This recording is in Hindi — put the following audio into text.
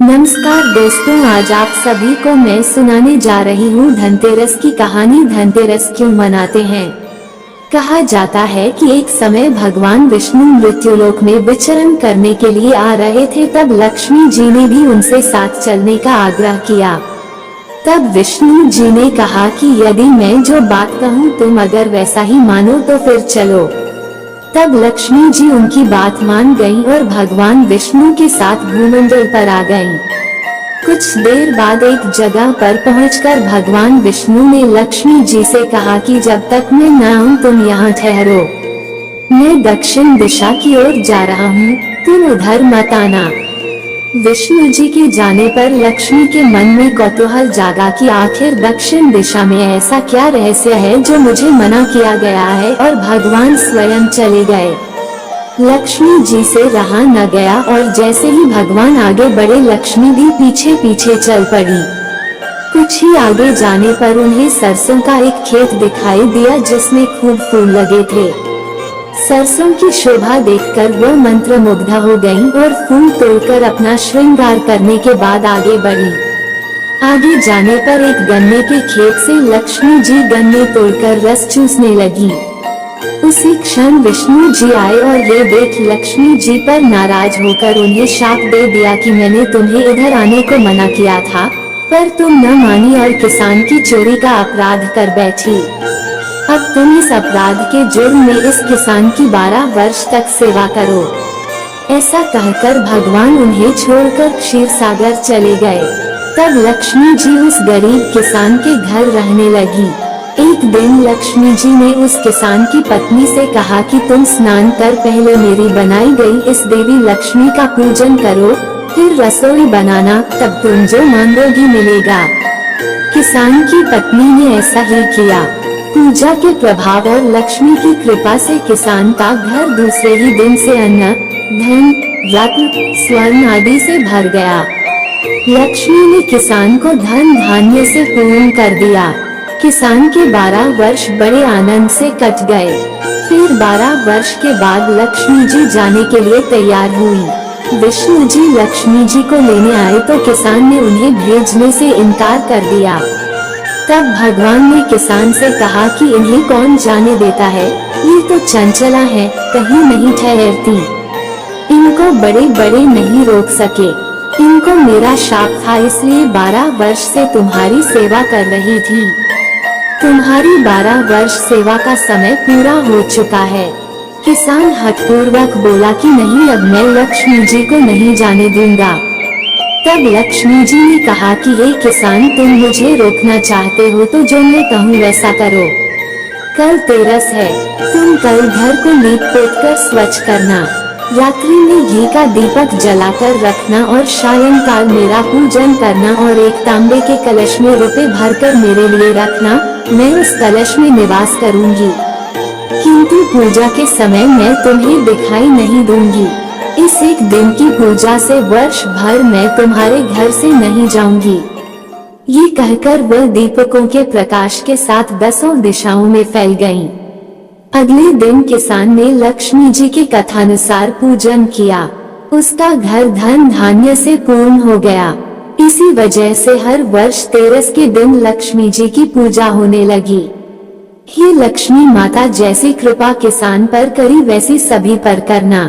नमस्कार दोस्तों, आज आप सभी को मैं सुनाने जा रही हूँ धनतेरस की कहानी। धनतेरस क्यों मनाते हैं? कहा जाता है कि एक समय भगवान विष्णु मृत्युलोक में विचरण करने के लिए आ रहे थे। तब लक्ष्मी जी ने भी उनसे साथ चलने का आग्रह किया। तब विष्णु जी ने कहा कि यदि मैं जो बात कहूँ तुम अगर वैसा ही मानो तो फिर चलो। तब लक्ष्मी जी उनकी बात मान गईं और भगवान विष्णु के साथ भूमंडल पर आ गईं। कुछ देर बाद एक जगह पर पहुंचकर भगवान विष्णु ने लक्ष्मी जी से कहा कि जब तक मैं न आऊं तुम यहाँ ठहरो। मैं दक्षिण दिशा की ओर जा रहा हूँ, तुम उधर मत आना। विष्णु जी के जाने पर लक्ष्मी के मन में कौतूहल जागा कि आखिर दक्षिण दिशा में ऐसा क्या रहस्य है जो मुझे मना किया गया है, और भगवान स्वयं चले गए। लक्ष्मी जी से रहा न गया और जैसे ही भगवान आगे बढ़े लक्ष्मी भी पीछे पीछे चल पड़ी। कुछ ही आगे जाने पर उन्हें सरसों का एक खेत दिखाई दिया जिसमें खूब फूल लगे थे। सरसों की शोभा देखकर वह मंत्रमुग्ध हो गईं और फूल तोड़कर अपना श्रृंगार करने के बाद आगे बढ़ी। आगे जाने पर एक गन्ने के खेत से लक्ष्मी जी गन्ने तोड़कर रस चूसने लगी। उसी क्षण विष्णु जी आए और ये देख लक्ष्मी जी पर नाराज होकर उन्हें शाप दे दिया कि मैंने तुम्हें इधर आने को मना किया था, पर तुम न मानी और किसान की चोरी का अपराध कर बैठी। अब तुम इस अपराध के जुर्म में इस किसान की 12 वर्ष तक सेवा करो। ऐसा कहकर भगवान उन्हें छोड़कर क्षीर सागर चले गए। तब लक्ष्मी जी उस गरीब किसान के घर रहने लगी। एक दिन लक्ष्मी जी ने उस किसान की पत्नी से कहा कि तुम स्नान कर पहले मेरी बनाई गई इस देवी लक्ष्मी का पूजन करो, फिर रसोई बनाना, तब तुम जो मांगोगी मिलेगा। किसान की पत्नी ने ऐसा ही किया। पूजा के प्रभाव और लक्ष्मी की कृपा से किसान का घर दूसरे ही दिन से अन्न, धन, रत्न, स्वर्ण आदि से भर गया। लक्ष्मी ने किसान को धन धान्य से पूर्ण कर दिया। किसान के 12 वर्ष बड़े आनंद से कट गए। फिर 12 वर्ष के बाद लक्ष्मी जी जाने के लिए तैयार हुई। विष्णु जी लक्ष्मी जी को लेने आए तो किसान ने उन्हें भेजने से इनकार कर दिया। तब भगवान ने किसान से कहा कि इन्हें कौन जाने देता है, ये तो चंचला है, कहीं नहीं ठहरती। इनको बड़े बड़े नहीं रोक सके। इनको मेरा शाप था, इसलिए 12 वर्ष से तुम्हारी सेवा कर रही थी। तुम्हारी 12 वर्ष सेवा का समय पूरा हो चुका है। किसान हठपूर्वक बोला कि नहीं, अब मैं लक्ष्मी जी को नहीं जाने दूंगा। तब लक्ष्मी जी ने कहा कि हे किसान, तुम मुझे रोकना चाहते हो तो जो मैं कहूँ वैसा करो। कल तेरस है, तुम कल घर को लीप पोत कर स्वच्छ करना। रात्रि में घी का दीपक जलाकर रखना और सायंकाल मेरा पूजन करना और एक तांबे के कलश में रुपए भरकर मेरे लिए रखना। मैं उस कलश में निवास करूंगी, किंतु पूजा के समय मैं तुम्हें दिखाई नहीं दूंगी। इस एक दिन की पूजा से वर्ष भर मैं तुम्हारे घर से नहीं जाऊंगी। ये कहकर वह दीपकों के प्रकाश के साथ 10 दिशाओं में फैल गईं। अगले दिन किसान ने लक्ष्मी जी के कथानुसार पूजन किया। उसका घर धन धान्य से पूर्ण हो गया। इसी वजह से हर वर्ष तेरस के दिन लक्ष्मी जी की पूजा होने लगी। हे लक्ष्मी माता, जैसी कृपा किसान पर करी वैसी सभी पर करना।